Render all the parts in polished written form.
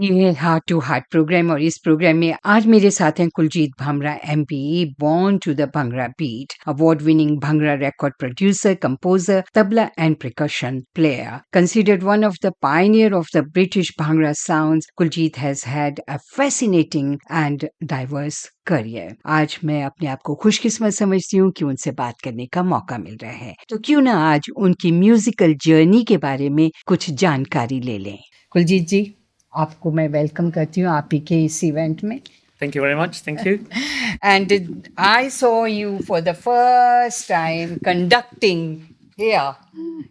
ये है heart to heart programme और इस प्रोग्राम में आज मेरे साथ हैं Kuljit Bhamra MBE born to the bhangra beat award winning bhangra record producer, composer, tabla and percussion player. Considered one of the pioneer of the British Bhangra sounds, Kuljit has had a fascinating and diverse career. आज मैं अपने आप को खुशकिस्मत समझती हूँ कि उनसे बात करने का मौका मिल रहा है, तो क्यों ना आज उनकी म्यूजिकल जर्नी के बारे में कुछ जानकारी ले लें। कुलजीत जी, आपको मैं वेलकम करती हूँ आप ही के इस इवेंट में। Thank you very much. Thank you. And I saw you for the first time conducting here.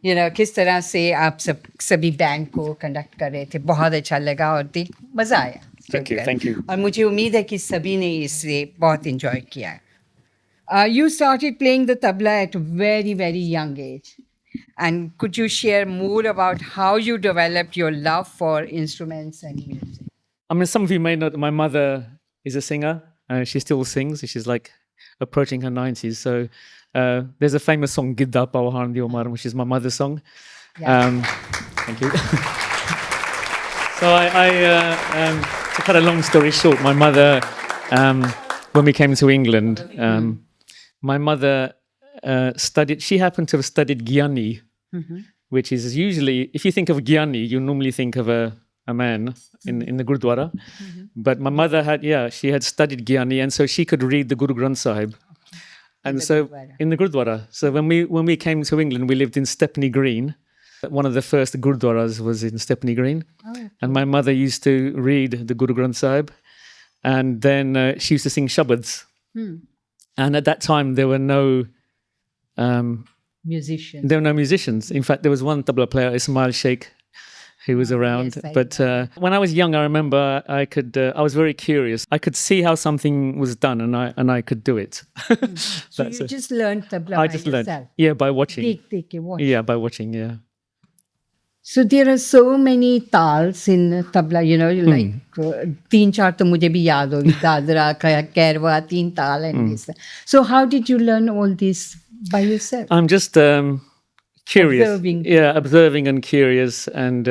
You know, किस तरह से आप सभी बैंड को कंडक्ट कर रहे थे, बहुत अच्छा लगा और देख मज़ा आया। Thank you. और मुझे उम्मीद है कि सभी ने इसे बहुत इंजॉय किया है। You started playing the tabla at a very, very young age. And could you share more about how you developed your love for instruments and music? I mean, some of you may know that my mother is a singer. She still sings. She's like approaching her 90s. So there's a famous song, Gulab, which is my mother's song. Yeah. Thank you. So to cut a long story short, my mother, when we came to England, my mother she happened to have studied Gyani, which is usually, if you think of Gyani, you normally think of a man in the Gurdwara. But my mother she had studied Gyani, and so she could read the Guru Granth Sahib. And so in the Gurdwara. So when we came to England, we lived in Stepney Green. One of the first Gurdwaras was in Stepney Green. Oh, okay. And my mother used to read the Guru Granth Sahib. And then she used to sing shabads. And at that time, there were no musicians. There were no musicians. In fact, there was one tabla player, Ismail Sheikh, who was around. Yes, but when I was young, I remember I was very curious. I could see how something was done, and I could do it. So you just learned tabla I by just yourself? learned. Yeah, by watching. Watch. Yeah, by watching. Yeah. So there are so many tals in tabla, you know, like तीन चार तो मुझे भी याद होगी, दादरा, कैरवा, तीन ताल and this. So how did you learn all this by yourself? I'm just curious. Observing. Yeah, observing and curious, and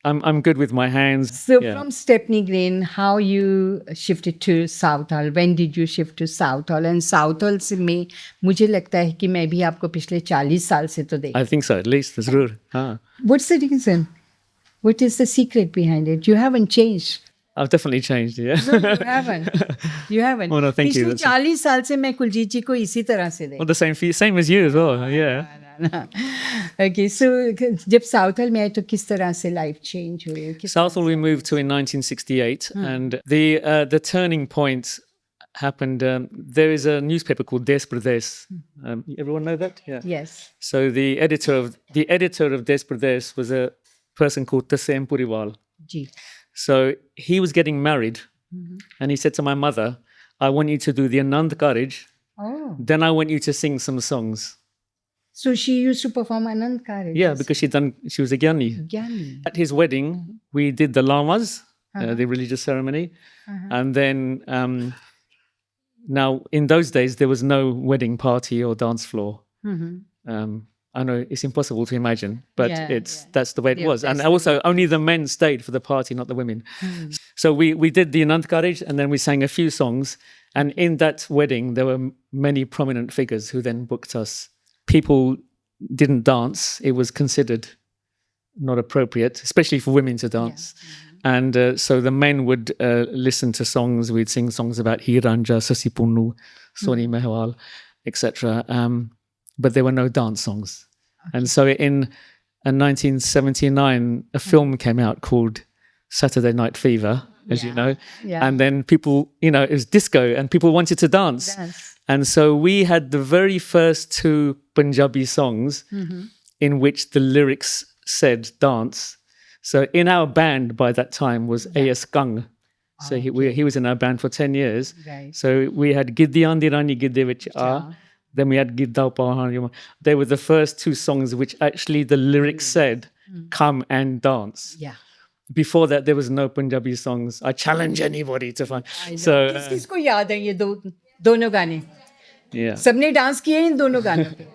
I'm good with my hands. So from Stepney Green, how you shifted to Southall? When did you shift to Southall? And Southall से में मुझे लगता है कि मैं भी आपको पिछले 40 साल से तो देख. I think so, at least. That's rude. What's the reason? What is the secret behind it? You haven't changed. I've definitely changed, yeah. No, you haven't. You haven't. Oh, no, thank you. पिछले 40 साल से मैं कुलजीत जी को इसी तरह से देख. Well, the same as you as well, yeah. Okay, so जब Southall में आए तो किस तरह से life change हुई? Southall we moved to in 1968, and the turning point happened. There is a newspaper called Des Pradesh. Everyone know that? Yeah. Yes. So the editor of Des Pradesh was a person called Tasem Puriwal. Ji. So he was getting married, and he said to my mother, "I want you to do the Anand Karaj. Oh. Then I want you to sing some songs." So she used to perform Anand Karaj. Yeah, because she was a Gyani. Gyani. At his wedding, we did the lamas, the religious ceremony, and then now in those days there was no wedding party or dance floor. I know it's impossible to imagine, but that's the way it was. And also only the men stayed for the party, not the women. So we did the Anand Karaj, and then we sang a few songs. And in that wedding, there were many prominent figures who then booked us. People didn't dance. It was considered not appropriate, especially for women to dance. Yeah. And so the men would listen to songs. We'd sing songs about Hiranja, Sasipunu, Soni Mehwal, etc. But there were no dance songs. Okay. And so in 1979, a film came out called Saturday Night Fever, as you know. Yeah. And then people, it was disco and people wanted to dance. And so we had the very first 2 Punjabi songs in which the lyrics said dance. So in our band by that time was A.S. Kang. So he was in our band for 10 years. Right. So we had Giddi Andi Rani Gidde Vich A. Then we had Gidda Pahan. They were the first 2 songs which actually the lyrics said, come and dance. Yeah. Before that, there was no Punjabi songs. I challenge anybody to find. So किसको याद है ये दोनों गाने? Yeah. सबने dance किए इन दोनों गानों पे.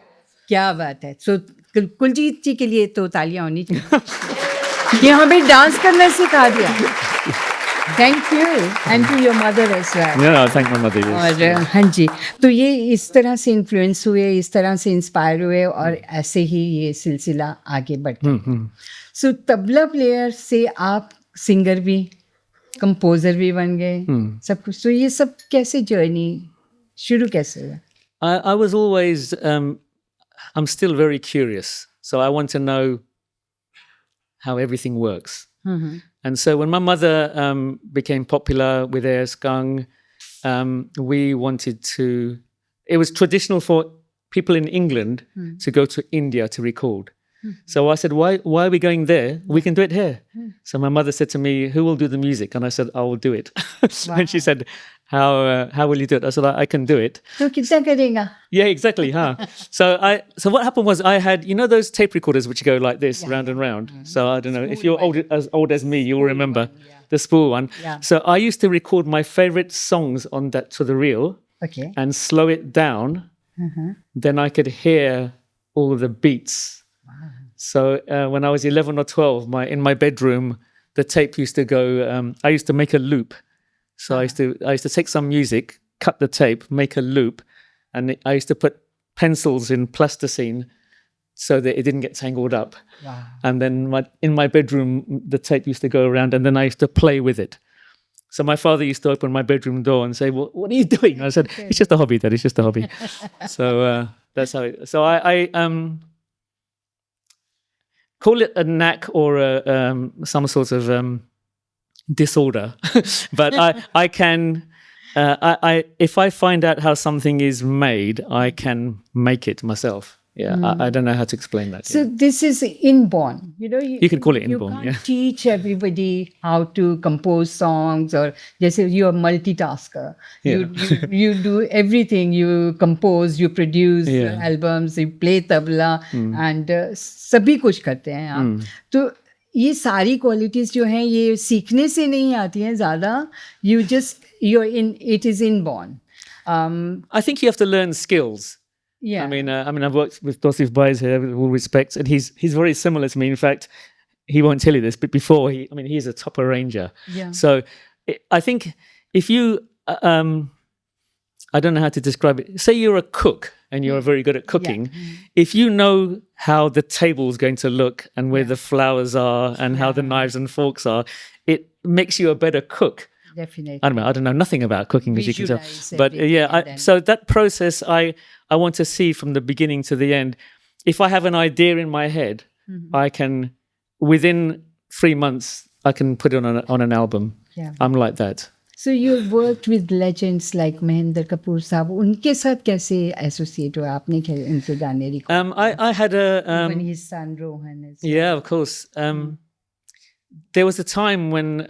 क्या बात है. So कुलजीत जी के लिए तो तालियां होनी चाहिए. कि हमें डांस करना सिखा दिया. Thank you and to your mother as well. Yeah, thank my mother. Yes. और हाँ जी, तो ये इस तरह से इन्फ्लुएंस हुए, इस तरह से इंस्पायर हुए और ऐसे ही ये सिलसिला आगे बढ़ता है. सो तबला प्लेयर से आप सिंगर भी, कंपोजर भी बन गए, सब कुछ. तो ये सब कैसे जर्नी शुरू कैसे हुआ? I was always, I'm still very curious. So I want to know how everything works. And so when my mother became popular with Air Skung, we wanted to, it was traditional for people in England to go to India to record. So I said, why are we going there? We can do it here. So my mother said to me, who will do the music? And I said, I will do it. And she said, how will you do it? I said, I can do it. तो कितना करेगा? Yeah, exactly. Huh? So what happened was I had, you know, those tape recorders which go like this, round and round. So I don't know, if you're as old as me, you'll remember the spool one. Yeah. So I used to record my favorite songs on that to the reel and slow it down. Then I could hear all the beats. So when I was 11 or 12, in my bedroom, the tape used to go, I used to make a loop. So I used to take some music, cut the tape, make a loop, and I used to put pencils in plasticine so that it didn't get tangled up. Wow. And then in my bedroom, the tape used to go around, and then I used to play with it. So my father used to open my bedroom door and say, well, what are you doing? I said, it's just a hobby, Dad, it's just a hobby. So that's how so I call it a knack or some sort of disorder. But I can, if I find out how something is made, I can make it myself. Yeah, I don't know how to explain that. So this is inborn, you know. You can call it inborn. You can't teach everybody how to compose songs, or जैसे you're a multitasker. You do everything. You compose, you produce albums, you play tabla, and सभी कुछ करते हैं आप. तो ये सारी qualities जो हैं ये सीखने से नहीं आती हैं ज़्यादा. It is inborn. I think you have to learn skills. Yeah. I mean, I've worked with Tosif Bais here, with all respect, and he's very similar to me. In fact, he won't tell you this, but before he's a top arranger. Yeah. So I think if you, I don't know how to describe it. Say you're a cook and you're very good at cooking. If you know how the table's going to look and where the flowers are and how the knives and forks are, it makes you a better cook. Definitely. I don't know nothing about cooking, as you can tell. But so that process, I want to see from the beginning to the end. If I have an idea in my head, I can, within 3 months, I can put it on an album. Yeah. I'm like that. So you worked with legends like Mahendra Kapoor साहब. उनके साथ कैसे associate हुआ आपने? उनसे गाने record? I had a when his son Rohan is. Yeah, of course. There was a time when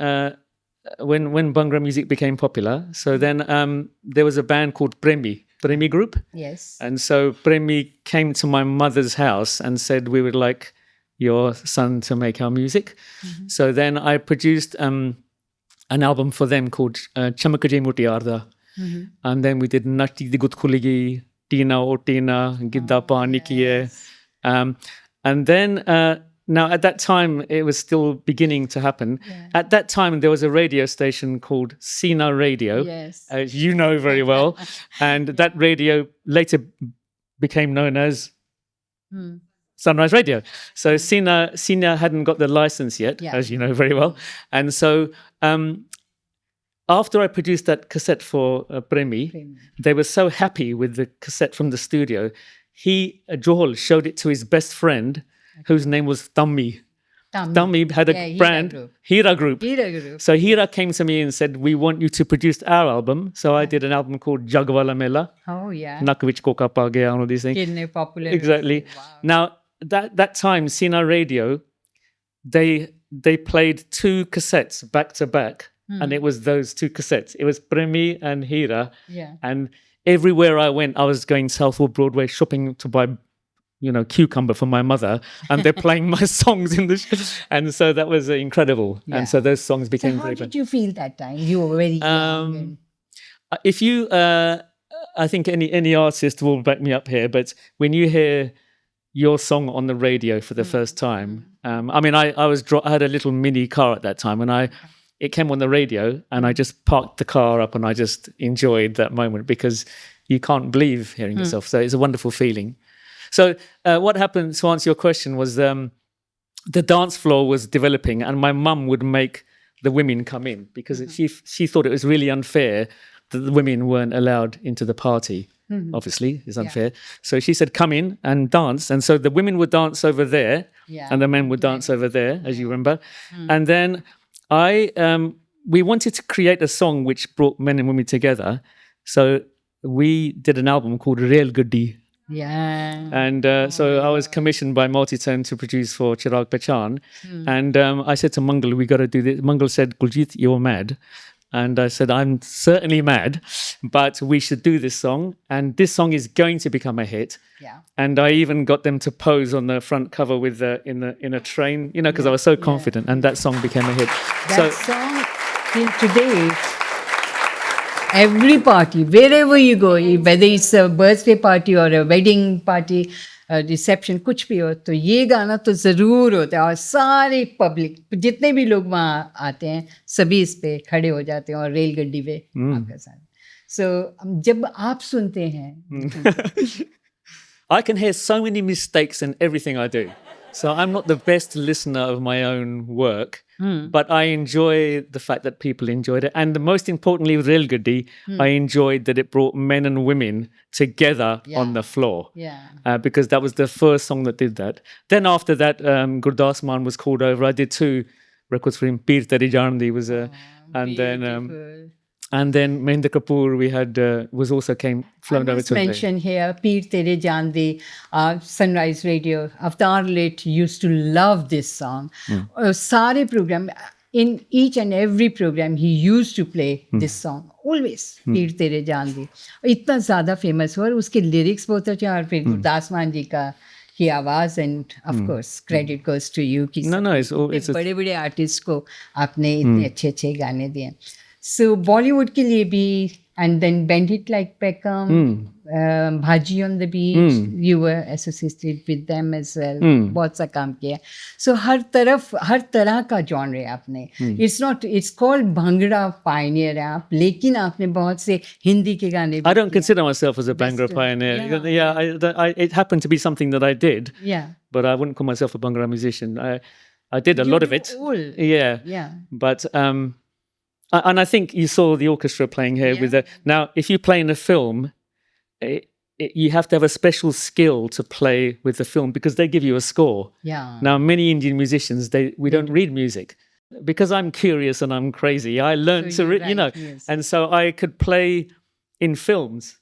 Bhangra music became popular. So then there was a band called Premi Group. Yes. And so Premi came to my mother's house and said, we would like your son to make our music. So then I produced an album for them called Chamakaje Mutiarda. And then we did Nati Digut Khuligi, Tina O Tina, Gidda Pani Kiye. And then now, at that time, it was still beginning to happen. Yeah. At that time, there was a radio station called Sina Radio, as you know very well. And that radio later became known as Sunrise Radio. So Sina hadn't got the license yet, as you know very well. And so after I produced that cassette for Premi, they were so happy with the cassette from the studio. Johol showed it to his best friend, whose name was Tammi. Tammi had a brand, Hira Group. So Hira came to me and said, we want you to produce our album. So I did an album called Jagwala Mela. Oh, yeah. Nakavich Koka Pagya, all of these things. Popular. Exactly. Wow. Now, that time, Sina Radio, they played 2 cassettes back to back. And it was those 2 cassettes. It was Premi and Hira. Yeah. And everywhere I went, I was going Southwood Broadway shopping to buy cucumber for my mother, and they're playing my songs in and so that was incredible. Yeah. And so those songs became how did you feel that time? You were very young. If you, I think any artist will back me up here, but when you hear your song on the radio for the first time. I mean, I had a little mini car at that time, and it came on the radio, and I just parked the car up, and I just enjoyed that moment because you can't believe hearing yourself. So it's a wonderful feeling. So what happened, to answer your question, was the dance floor was developing, and my mum would make the women come in because she thought it was really unfair that the women weren't allowed into the party. Obviously, it's unfair. So she said, come in and dance. And so the women would dance over there and the men would dance over there, as you remember. And then we wanted to create a song which brought men and women together. So we did an album called Real Goody. Yeah. And so I was commissioned by Multitone to produce for Chirag Pechan. And I said to Mangal, we got to do this. Mangal said, Kuljit, you're mad. And I said, I'm certainly mad, but we should do this song. And this song is going to become a hit. Yeah. And I even got them to pose on the front cover with in a train, because I was so confident. And that song became a hit. That song, till today, every party, wherever you go, whether it's a birthday party or a wedding party, reception कुछ भी हो, तो ये गाना तो ज़रूर होता है और सारे पब्लिक जितने भी लोग वहाँ आते हैं सभी इस पे खड़े हो जाते हैं और रेलगड्डी पे आपके साथ. सो जब आप सुनते हैं I can hear so many mistakes in everything I do. So I'm not the best listener of my own work, but I enjoy the fact that people enjoyed it. And the most importantly with Real Goody, I enjoyed that it brought men and women together on the floor. Because that was the first song that did that. Then after that, Gurdas Man was called over. I did 2 records for him. Peer Teri Jandi was and then Mahendra Kapoor we had was also flown over to mention here Peer Tere Jandi, Sunrise Radio. Avtar Lit used to love this song. Sare program, in each and every program he used to play this song always. Peer Tere Jandi इतना ज़्यादा famous हुआ और उसके lyrics बहुत अच्छे और फिर गुरदास मान जी की आवाज़ and of course credit goes to you कि it's बड़े-बड़े artists को आपने इतने अच्छे गाने दिए. So Bollywood के लिए भी, and then Bend It Like Beckham, Bhaji on the Beach, you were associated with them as well. बहुत सा काम किया. So हर तरह का genre आपने. It's called Bhangra Pioneer आप, लेकिन आपने बहुत से हिंदी के गाने भी. I don't consider myself as a Bhangra pioneer. It happened to be something that I did. But I wouldn't call myself a Bhangra musician. I did a lot of it. But and I think you saw the orchestra playing here with the. Now, if you play in a film, you have to have a special skill to play with the film because they give you a score. Now, many Indian musicians, we don't read music. Because I'm curious and I'm crazy, I learned to read, and so I could play in films.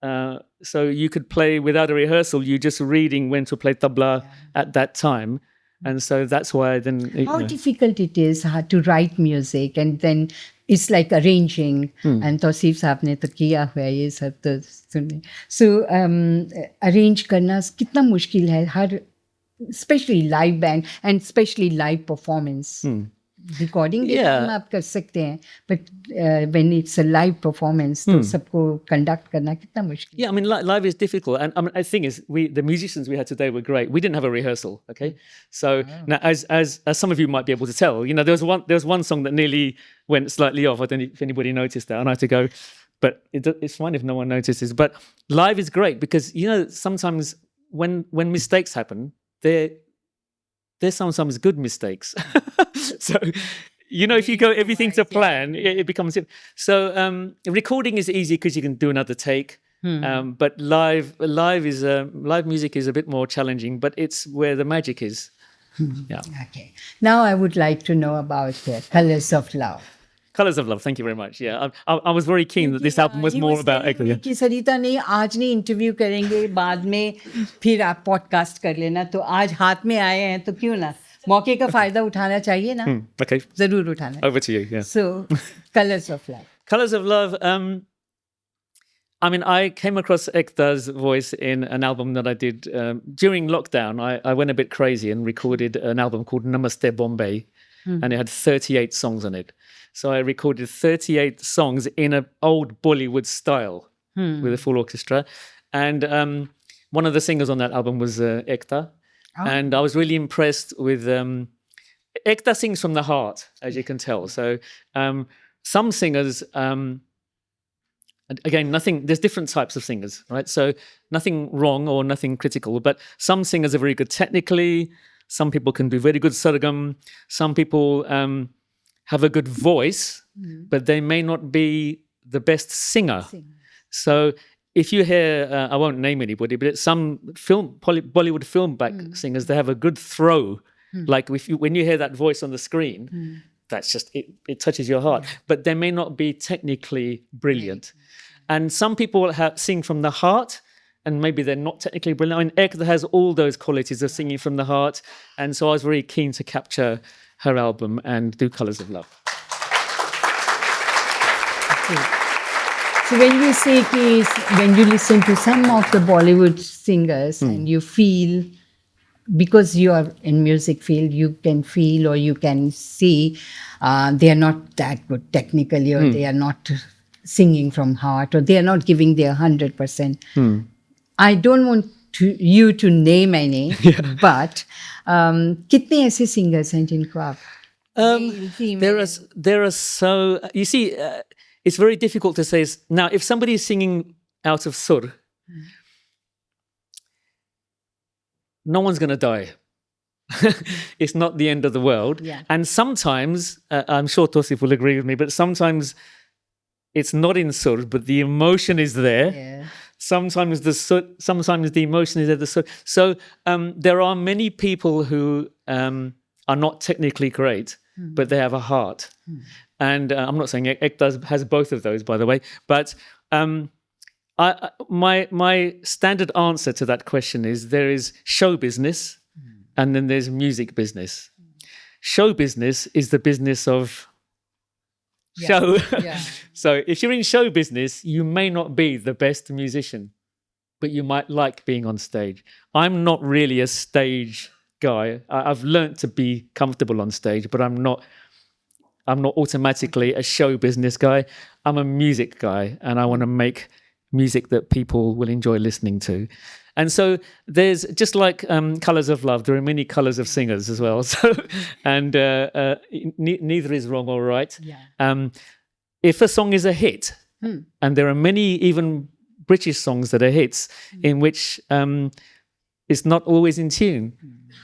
So you could play without a rehearsal. You just reading when to play tabla at that time. And so that's why then... How difficult it is to write music and then it's like arranging. And Tausif साहब ने तो किया हुआ ये सब तो सुनने. So arrange करना कितना मुश्किल है especially live band and especially live performance. Recording आप कर सकते हैं, but when it's a live performance तो सबको conduct करना कितना मुश्किल. Yeah, I mean live is difficult, and I mean the thing is the musicians we had today were great. We didn't have a rehearsal, okay? So now as some of you might be able to tell, there was one song that nearly went slightly off. I don't know if anybody noticed that, and I had to go, but it's fine if no one notices. But live is great because sometimes when mistakes happen, there's sometimes good mistakes. So, if you go everything to plan, it becomes... So recording is easy because you can do another take. But live music is a bit more challenging, but it's where the magic is. Okay. Now I would like to know about Colours of Love. Colours of Love, thank you very much. Yeah, I was very keen that this album was more about... कि सरिता नहीं, आज नहीं interview करेंगे, बाद में फिर आप podcast कर लेना. तो आज हाथ में आए हैं तो क्यों ना मौके का फायदा उठाना चाहिए ना. Okay. जरूर उठाना. Over to you. Yeah. So Colours of Love. Colours of Love. I mean, I came across Ekta's voice in an album that I did during lockdown. I went a bit crazy and recorded an album called Namaste Bombay, and it had 38 songs on it. So I recorded 38 songs in an old Bollywood style with a full orchestra. And one of the singers on that album was Ekta. And I was really impressed with... Ekta sings from the heart, as you can tell. So some singers... again, there's different types of singers, right? So nothing wrong or nothing critical, but some singers are very good technically. Some people can do very good sargam. Some people have a good voice, but they may not be the best singer. So if you hear, I won't name anybody, but some Bollywood film back singers, they have a good throw. Like when you hear that voice on the screen, that's just, it touches your heart. But they may not be technically brilliant. And some people sing from the heart, and maybe they're not technically brilliant. I mean, Ekta has all those qualities of singing from the heart. And so I was very keen to capture her album and do Colours of Love. So when you say when you listen to some of the Bollywood singers and you feel, because you are in music field, you can feel or you can see they are not that good technically, or they are not singing from heart, or they are not giving their 100%. I don't want you to name any, but कितने ऐसे singers हैं जिनको आप there are so, you see, it's very difficult to say. Now, if somebody is singing out of sur, no one's going to die. It's not the end of the world. And sometimes, I'm sure Tosif will agree with me, but sometimes it's not in sur, but the emotion is there. Sometimes the emotion is at the sur. So there are many people who are not technically great, but they have a heart. And I'm not saying Ekta has both of those, by the way, but my standard answer to that question is there is show business and then there's music business. Show business is the business of show. So if you're in show business, you may not be the best musician, but you might like being on stage. I'm not really a stage guy. I've learned to be comfortable on stage, but I'm not automatically a show business guy. I'm a music guy, and I want to make music that people will enjoy listening to. And so there's, just like Colours of Love, there are many colours of singers as well. So, and neither is wrong or right. If a song is a hit, and there are many even British songs that are hits in which it's not always in tune.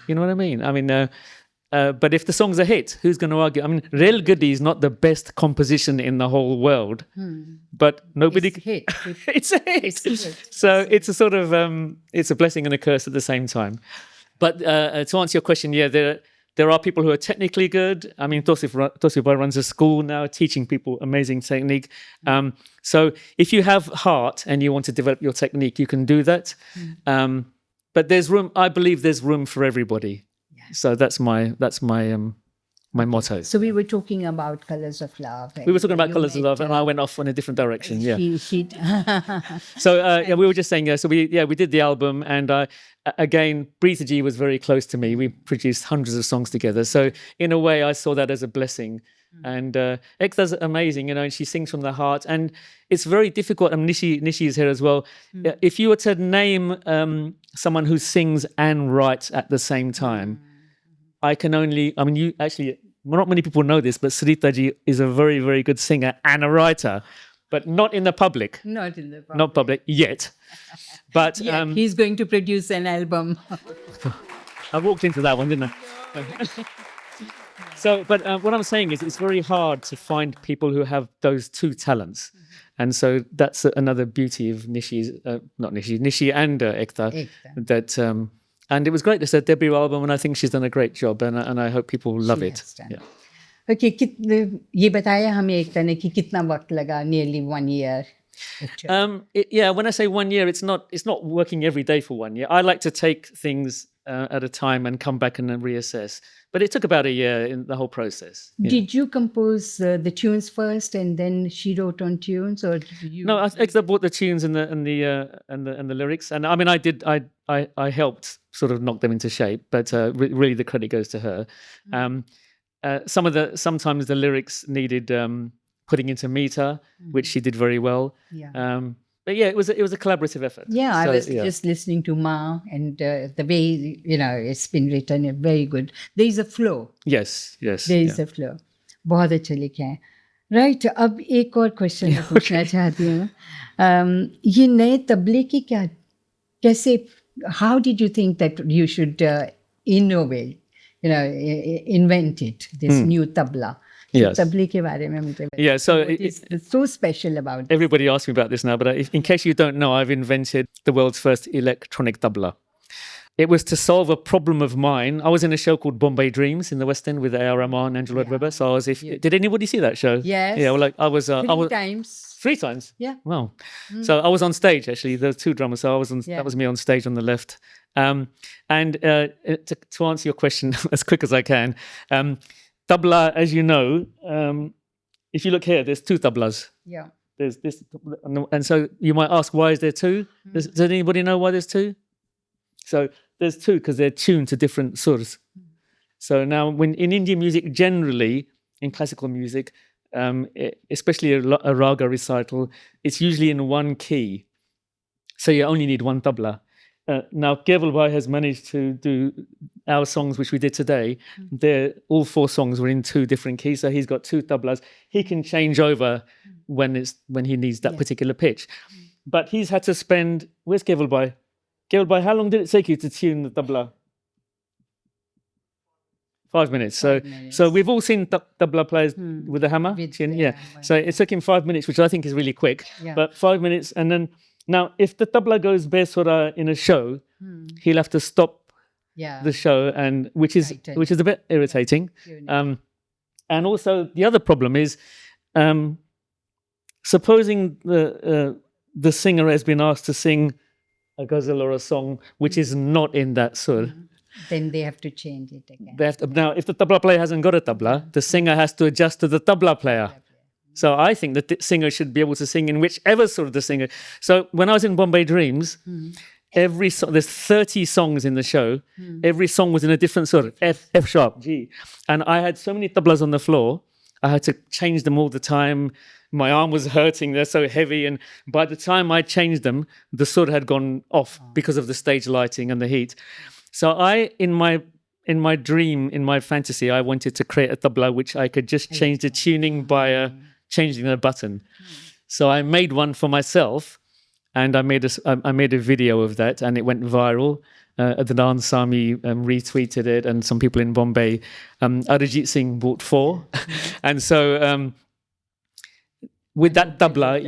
You know what I mean? I mean, but if the song's a hit, who's going to argue? I mean, Rel Gadi is not the best composition in the whole world, but nobody... It's a hit. It's a hit. So it's a sort of, it's a blessing and a curse at the same time. But to answer your question, there are people who are technically good. I mean, Tosif runs a school now, teaching people amazing technique. So if you have heart and you want to develop your technique, you can do that. But there's room, I believe there's room for everybody. So that's my my motto. So we were talking about Colours of Love. We were talking about Colours of Love, and I went off in a different direction. So we were just saying. So we did the album, and again, Preethaji was very close to me. We produced hundreds of songs together. So in a way, I saw that as a blessing. And Ekta's amazing, and she sings from the heart. And it's very difficult. Nishi is here as well. If you were to name someone who sings and writes at the same time, you actually, not many people know this, but Sarita ji is a very, very good singer and a writer, but not in the public. Not in the public. Not public yet. But he's going to produce an album. I walked into that one, didn't I? So, but what I'm saying is it's very hard to find people who have those two talents. And so that's another beauty of Nishi and Ekta. That, and it was great. It's their debut album, and I think she's done a great job, and I hope people love it. Okay, ये बताया हमें एकता ने कि कितना वक्त लगा, nearly 1 year. When I say 1 year, it's not working every day for 1 year. I like to take things at a time and come back and then reassess. But it took about a year in the whole process. Did you compose the tunes first and then she wrote on tunes, or did you? No, I bought the tunes and the lyrics, and I mean I helped sort of knock them into shape, but really the credit goes to her. Sometimes the lyrics needed putting into meter, which she did very well. But yeah, it was a collaborative effort. Yeah, I was just listening to Ma, and the way it's been written, very good. There is a flow. Yes. There is a flow. बहुत अच्छा लिखे हैं. Right. अब एक और question मैं पूछना चाहती हूँ. ये नए तबले की क्या कैसे? How did you think that you should innovate? Invent it. This new tabla. Yes. Tabli ke bare mein mujhe yeah, so what is so special about it? Everybody asks me about this now, but in case you don't know, I've invented the world's first electronic tabla. It was to solve a problem of mine. I was in a show called Bombay Dreams in the West End with A.R. Rahman and Angelo Weber. So I was, did anybody see that show? Yes. Yeah, well, I was... Three times. 3 times? Yeah. Wow. So I was on stage, actually. There were 2 drummers. So that was me on stage on the left. And to answer your question as quick as I can, tabla, as you know, if you look here, there's 2 tablas. Yeah. There's this, and so you might ask, why is there 2? Does anybody know why there's 2? So there's 2 because they're tuned to different surs. So now, when in Indian music, generally in classical music, especially a raga recital, it's usually in 1 key. So you only need 1 tabla. Now, Keval Bhai has managed to do our songs, which we did today. All 4 songs were in 2 different keys. So he's got 2 tablas. He can change over when he needs that particular pitch. But he's had to spend. Where's Keval Bhai? Keval Bhai, how long did it take you to tune the tabla? 5 minutes. So we've all seen tabla players with a hammer. So it took him 5 minutes, which I think is really quick. Yeah. But 5 minutes, and then. Now, if the tabla goes besura in a show, he'll have to stop the show, and which is a bit irritating. And also, the other problem is, supposing the singer has been asked to sing a ghazal or a song which is not in that sur. Then they have to change it again. Now, if the tabla player hasn't got a tabla, the singer has to adjust to the tabla player. So I think that the singer should be able to sing in whichever sort of the singer. So when I was in Bombay Dreams, every song, there's 30 songs in the show. Every song was in a different sort of F sharp, G. And I had so many tablas on the floor, I had to change them all the time. My arm was hurting, they're so heavy. And by the time I changed them, the sur had gone off because of the stage lighting and the heat. So in my dream, in my fantasy, I wanted to create a tabla which I could just change the tuning by changing the button. So I made one for myself, and I made a video of that, and it went viral. Adnan Sami retweeted it, and some people in Bombay. Arijit Singh bought 4. And so with that tabla,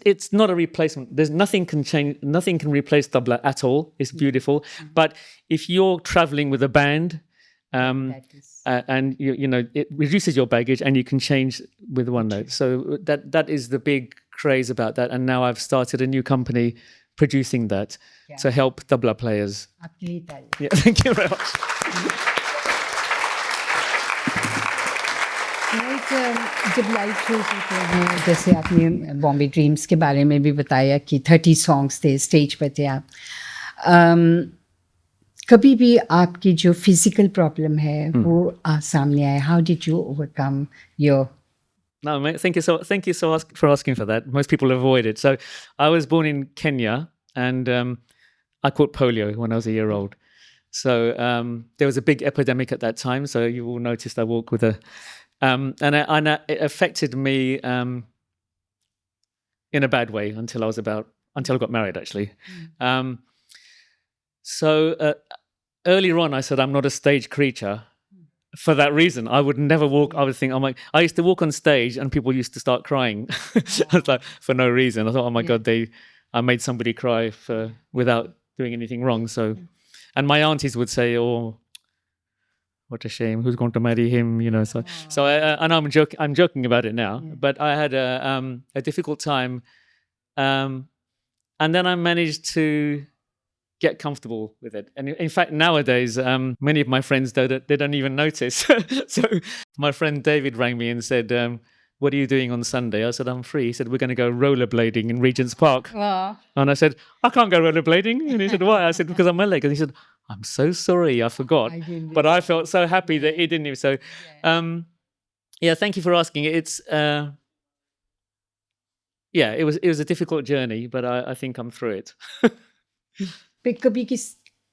it's not a replacement. There's nothing can change, nothing can replace tabla at all. It's beautiful. But if you're traveling with a band, and it reduces your baggage, and you can change with 1 note. So that is the big craze about that. And now I've started a new company producing that to help tabla players. Yeah, thank you very much. जब live shows होते हैं, जैसे आपने Bombay dreams के बारे में भी बताया कि 30 सॉन्ग्स थे, स्टेज पर थे आप, कभी भी आपकी जो फिजिकल प्रॉब्लम है वो सामने आया? How did you overcome your? No, mate, thank you for asking for that. Most people avoid it. So I was born in Kenya, and I caught polio when I was a year old. So there was a big epidemic at that time. So you all noticed I walk with a... and it affected me in a bad way until I got married, actually. So earlier on, I said I'm not a stage creature. For that reason, I would never walk. I would think, I used to walk on stage, and people used to start crying, like, for no reason. I thought, oh my God, I made somebody cry without doing anything wrong. So, and my aunties would say, oh, what a shame, who's going to marry him? So I know I'm joking about it now, but I had a difficult time, and then I managed to get comfortable with it. And in fact, nowadays, many of my friends, they don't even notice. So my friend David rang me and said, what are you doing on Sunday? I said, I'm free. He said, we're going to go rollerblading in Regent's Park. Aww. And I said, I can't go rollerblading. And he said, why? I said, because I'm my leg. And he said, I'm so sorry, I forgot. But I felt so happy that he didn't. So, thank you for asking. It's yeah, it was a difficult journey, but I think I'm through it. पे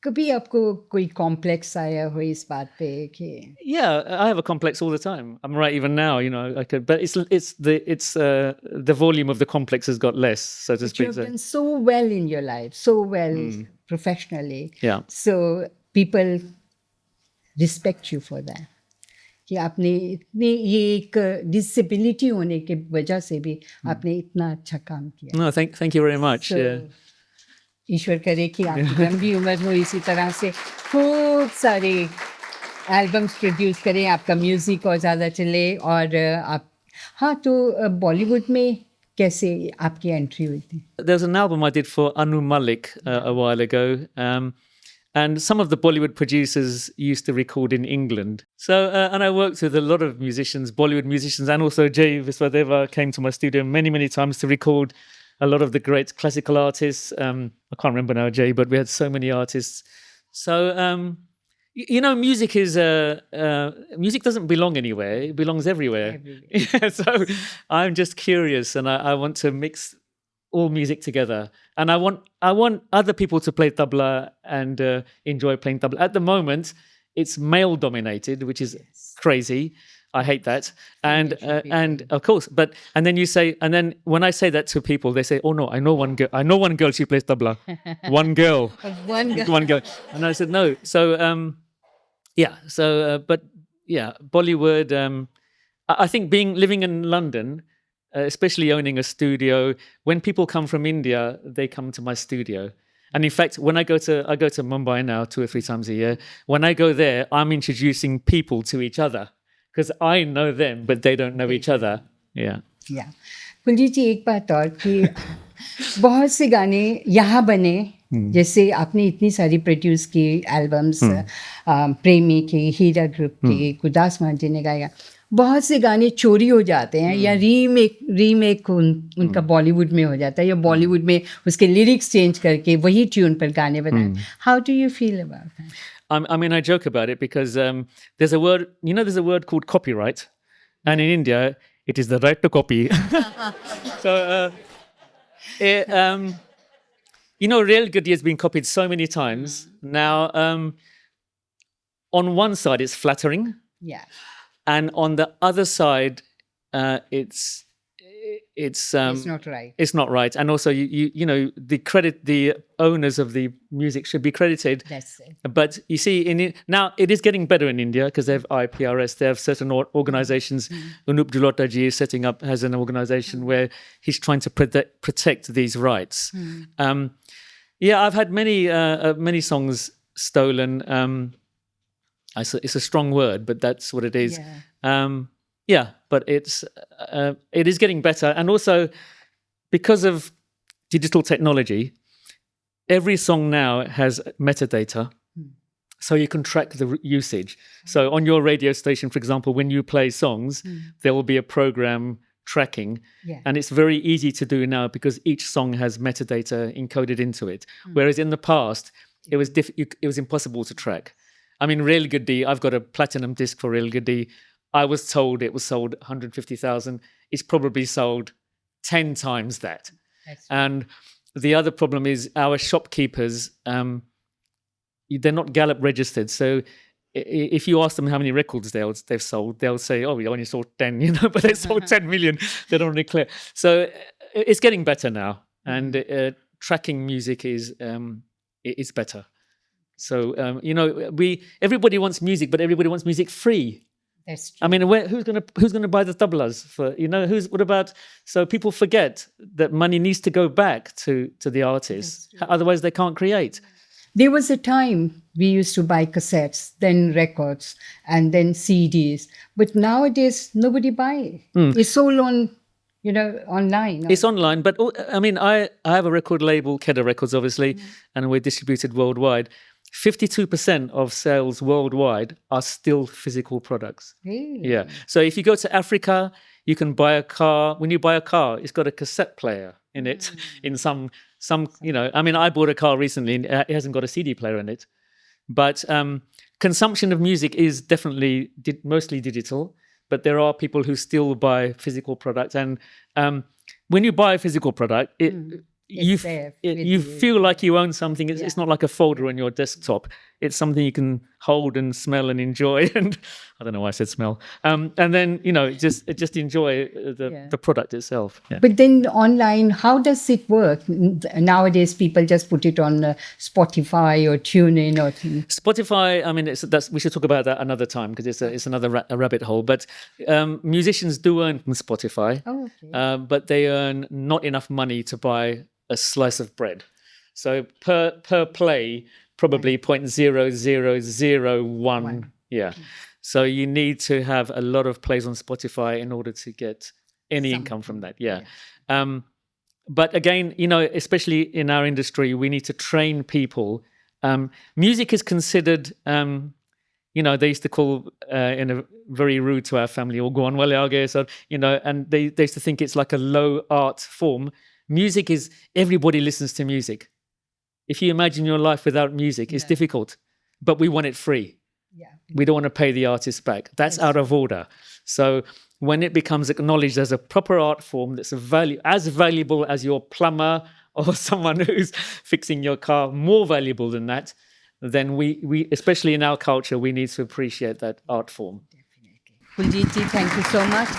कभी आपको कोई complex आया हो इस बात पे कि Yeah, I have a complex all the time. I'm right even now, you know. I could, but it's the volume of the complex has got less, so to but you speak. have So, done so well in your life, so well professionally. yeah. So people respect you for that. कि आपने इतनी ये एक disability होने के वजह से भी आपने इतना अच्छा काम किया. No, thank you very much. So, Yeah. ईश्वर करे कि आपकी लंबी उम्र हो, इसी तरह से खूब सारे एल्बम्स प्रोड्यूस करें, आपका म्यूज़िक और ज़्यादा चले. और आप हाँ, तो बॉलीवुड में कैसे आपकी एंट्री हुई थी? There's an album I did for Anu Malik a while ago, and some of the Bollywood producers used to record in England. So, and I worked with a lot of musicians, Bollywood musicians, and also Jay Viswadeva came to my studio many times to record a lot of the great classical artists. I can't remember now, Jay, but we had so many artists. So, you know, music is music doesn't belong anywhere; it belongs everywhere. Yeah, so I'm just curious, and I want to mix all music together, and I want other people to play tabla and enjoy playing tabla. At the moment, it's male dominated, which is crazy. I hate that, and of course, and then when I say that to people, they say, "Oh no, I know one girl. She plays tabla, one girl, one girl," and I said no. So yeah, so but yeah, Bollywood. I think living in London. Especially owning a studio, when people come from India, they come to my studio. And in fact, when I go to Mumbai now 2 or 3 times a year, when I go there, I'm introducing people to each other because I know them, but they don't know each other. Yeah. Yeah. Kuljeet जी, एक बात और कि बहुत से गाने यहाँ बने, जैसे आपने इतनी सारी प्रोड्यूस की एल्बम्स, प्रेमी के, हीरा ग्रुप के, गुरदास मान जी ने गाया. बहुत से गाने चोरी हो जाते हैं या रीमेक उनका बॉलीवुड में हो जाता है, या बॉलीवुड में उसके लिरिक्स चेंज करके वही ट्यून पर गाने बनाए. How do you feel about that? I mean, I joke about it because there's a word called copyright, and in India it is the right to copy. So you know, Real Goody has been copied so many times now. On one side it's flattering, yeah, and on the other side it's not right. It's not right. And also you know, the owners of the music should be credited. That's it. But you see, now it is getting better in India because they have IPRS, they have certain organizations. Anup Jalota ji has an organization where he's trying to protect these rights. Yeah, I've had many songs stolen. It's a strong word, but that's what it is. Yeah, but it is getting better. And also, because of digital technology, every song now has metadata, so you can track the usage. So on your radio station, for example, when you play songs, there will be a program tracking, and it's very easy to do now because each song has metadata encoded into it. Whereas in the past, it was impossible to track. I mean, Real Goody, I've got a platinum disc for Real Goody. I was told it was sold 150,000. It's probably sold 10 times that. And the other problem is our shopkeepers, they're not Gallup registered. So if you ask them how many records they've sold, they'll say, "Oh, we only sold 10," you know, but they sold 10 million. They don't really clear. So it's getting better now, and tracking music is better. So you know, everybody wants music, but everybody wants music free. That's true. I mean, who's gonna buy the tablas for, you know? What about? So people forget that money needs to go back to the artists, otherwise they can't create. There was a time we used to buy cassettes, then records, and then CDs. But nowadays, nobody buy it. It's sold on, you know, online. It's online, but I mean, I have a record label, Keda Records, obviously, and we're distributed worldwide. 52% of sales worldwide are still physical products. Really? Yeah. So if you go to Africa, you can buy a car. When you buy a car, it's got a cassette player in it. In some, you know, I mean, I bought a car recently and it hasn't got a CD player in it. But consumption of music is definitely mostly digital, but there are people who still buy physical products. And when you buy a physical product, you feel like you own something. It's not like a folder on your desktop. It's something you can hold and smell and enjoy. And I don't know why I said smell. And then just enjoy the product itself. Yeah. But then online, how does it work nowadays? People just put it on Spotify or TuneIn or Spotify. I mean, we should talk about that another time because it's another rabbit hole. But musicians do earn from Spotify, but they earn not enough money to buy a slice of bread. So per play, probably 0.0001. Yeah. So you need to have a lot of plays on Spotify in order to get any income from that. Yeah. But again, especially in our industry, we need to train people. Music is considered, they used to call in a very rude to our family, and they used to think it's like a low art form. Music is, everybody listens to music. If you imagine your life without music, it's difficult, but we want it free. Yeah. We don't want to pay the artist back. That's out of order. So when it becomes acknowledged as a proper art form that's as valuable as your plumber or someone who's fixing your car, more valuable than that, then we especially in our culture, we need to appreciate that art form. Definitely. Kuljit ji, thank you so much.